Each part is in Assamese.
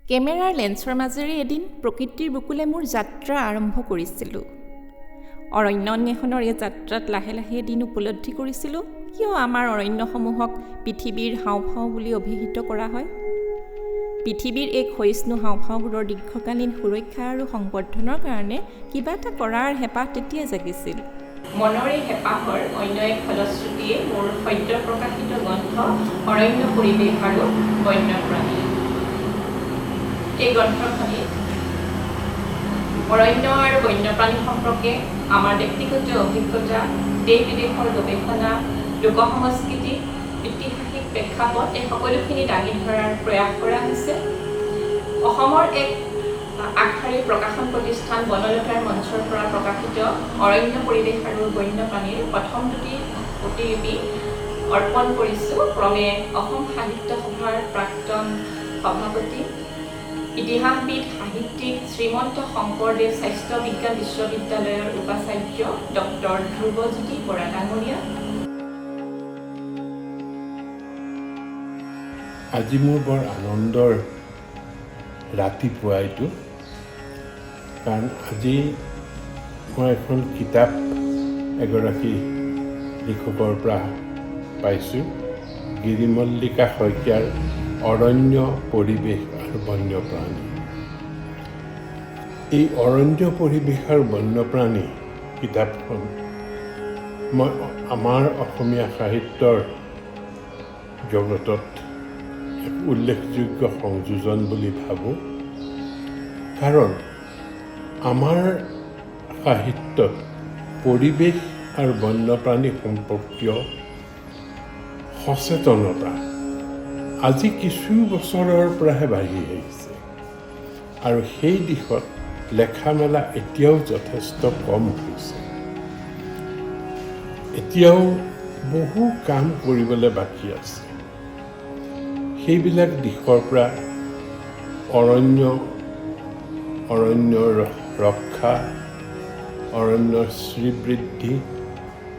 কেমেৰাৰ লেন্সৰ মাজেৰে এদিন প্ৰকৃতিৰ বুকুলে মোৰ যাত্ৰা আৰম্ভ কৰিছিলোঁ। অৰণ্য অন্বেষণৰ এই যাত্ৰাত লাহে লাহে এদিন উপলব্ধি কৰিছিলোঁ কিয় আমাৰ অৰণ্যসমূহক পৃথিৱীৰ হাওঁফাওঁ বুলি অভিহিত কৰা হয়। পৃথিৱীৰ এই ক্ষয়িষ্ণু হাওঁফাওঁবোৰৰ দীৰ্ঘকালীন সুৰক্ষা আৰু সংবৰ্ধনৰ কাৰণে কিবা এটা কৰাৰ হেঁপাহ তেতিয়া জাগিছিল। মনৰ এই হেঁপাহৰ অন্য এক ফলশ্ৰুতিয়ে মোৰ সদ্য প্ৰকাশিত গ্ৰন্থ অৰণ্য পৰিৱেশ আৰু বন্যপ্ৰাণী। এই গ্ৰন্থখনি অৰণ্য আৰু বন্যপ্ৰাণী সম্পৰ্কে আমাৰ ব্যক্তিগত অভিজ্ঞতা, দেশ বিদেশৰ গৱেষণা, লোক সংস্কৃতি, ঐতিহাসিক প্ৰেক্ষাপট এই সকলোখিনি দাঙি ধৰাৰ প্ৰয়াস কৰা হৈছে। অসমৰ এক আগশাৰীৰ প্ৰকাশন প্ৰতিষ্ঠান বনলতাৰ মঞ্চৰ পৰা প্ৰকাশিত অৰণ্য পৰিৱেশ আৰু বন্যপ্ৰাণীৰ প্ৰথম দুটি প্ৰতিলিপি অৰ্পণ কৰিছোঁ ক্ৰমে অসম সাহিত্য সভাৰ প্ৰাক্তন সভাপতি, ইতিহাসবিদ, সাহিত্যিক শ্ৰীমন্ত শংকৰদেৱ স্বাস্থ্য বিজ্ঞান বিশ্ববিদ্যালয়ৰ উপাচাৰ্য ডক্টৰ বৰা ডাঙৰীয়া। আজি মোৰ বৰ আনন্দৰ ৰাতিপুৱা এইটো, কাৰণ আজি মই এখন কিতাপ এগৰাকী লিখকৰ পৰা পাইছোঁ, গিৰিমল্লিকা শইকীয়াৰ অৰণ্য পৰিৱেশ আৰু বন্যপ্ৰাণী। এই অৰণ্য পৰিৱেশ আৰু বন্যপ্ৰাণী কিতাপখন মই আমাৰ অসমীয়া সাহিত্যৰ জগতত এক উল্লেখযোগ্য সংযোজন বুলি ভাবোঁ, কাৰণ আমাৰ সাহিত্যত পৰিৱেশ আৰু বন্যপ্ৰাণী সম্পৰ্কীয় সচেতনতা আজি কিছু বছৰৰ পৰাহে বাঢ়ি আহিছে আৰু সেই দিশত লেখা মেলা এতিয়াও যথেষ্ট কম হৈছে। এতিয়াও বহু কাম কৰিবলৈ বাকী আছে। সেইবিলাক দিশৰ পৰা অৰণ্যৰ ৰক্ষা, অৰণ্যৰ শ্ৰীবৃদ্ধি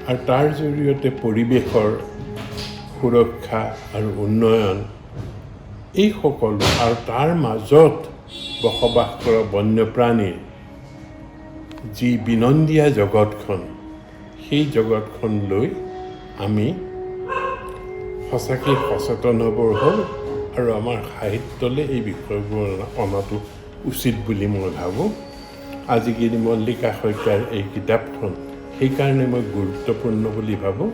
আৰু তাৰ জৰিয়তে পৰিৱেশৰ সুৰক্ষা আৰু উন্নয়ন, এই সকলো আৰু তাৰ মাজত বসবাস কৰা বন্যপ্ৰাণীৰ যি বিনন্দীয়া জগতখন, সেই জগতখন লৈ আমি সঁচাকৈ সচেতন হ'বৰ হ'ল আৰু আমাৰ সাহিত্যলৈ এই বিষয়বোৰ অনাটো উচিত বুলি মই ভাবোঁ। আজি গিৰিমল্লিকা শইকীয়াৰ এই কিতাপখন সেইকাৰণে মই গুৰুত্বপূৰ্ণ বুলি ভাবোঁ।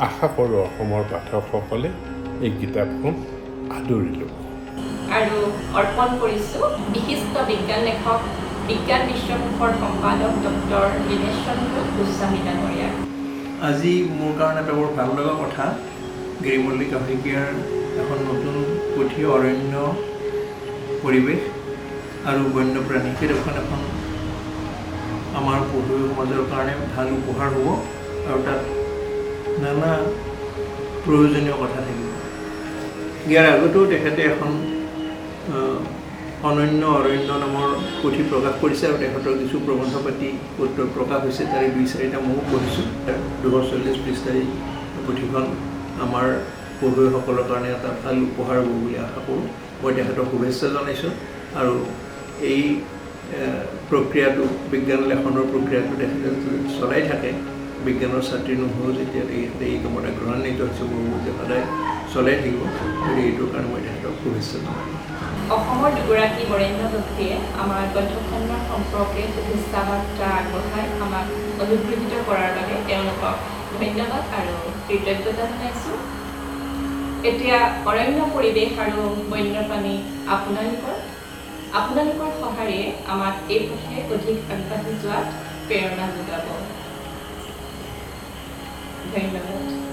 আশা কৰোঁ অসমৰ পাঠকসকলে এই কিতাপখন আদৰি ল'ব। আৰু অৰ্পণ কৰিছোঁ বিশিষ্ট বিজ্ঞান লেখক, বিজ্ঞান বিশ্বকোষৰ সম্পাদক ডক্টৰ গোস্বামী ডাঙৰীয়া। আজি মোৰ কাৰণে এটা বৰ ভাল লগা কথা, গিৰিমল্লিকা শইকীয়াৰ এখন নতুন পুথি অৰণ্য পৰিৱেশ আৰু বন্যপ্ৰাণী, কিতাপখন এখন আমাৰ পঢ়ুৱৈ সমাজৰ কাৰণে ভাল উপহাৰ হ'ব আৰু তাত নানা প্ৰয়োজনীয় কথা থাকিব। ইয়াৰ আগতেও তেখেতে এখন অনন্য অৰণ্য নামৰ পুথি প্ৰকাশ কৰিছে আৰু তেখেতৰ কিছু প্ৰবন্ধ পাতি পত্ৰ প্ৰকাশ হৈছে, তাৰে 2-4টা ময়ো পঢ়িছোঁ। 240 পৃষ্ঠাৰ পুথিখন আমাৰ পঢ়ুৱৈসকলৰ কাৰণে এটা ভাল উপহাৰ হ'ব বুলি আশা কৰোঁ। মই তেখেতক শুভেচ্ছা জনাইছোঁ আৰু এই প্ৰক্ৰিয়াটো, বিজ্ঞান লেখনৰ প্ৰক্ৰিয়াটো তেখেতে চলাই থাকে। বিজ্ঞানৰ ছাত্ৰী নহৈও যেতিয়া তেখেতে এই কামত আগ্ৰহান্বিত হৈছে, বহুতে সদায় চলাই থাকিব। গতিকে এইটোৰ কাৰণে মই তেখেতক শুভেচ্ছা জনাইছোঁ। অসমৰ দুগৰাকী বৰেণ্য ব্যক্তিয়ে আমাৰ গ্ৰন্থখনৰ সম্পৰ্কে শুভেচ্ছা বাৰ্তা আগবঢ়াই আমাক অনুপ্ৰেৰিত কৰাৰ বাবে তেওঁলোকক ধন্যবাদ আৰু কৃতজ্ঞতা জনাইছোঁ। এতিয়া অৰণ্য পৰিৱেশ আৰু বন্যপ্ৰাণী আপোনালোকৰ সহায়েৰে আমাক এই পথে অধিক আগবাঢ়ি যোৱাত প্ৰেৰণা যোগাব। ধন্যবাদ।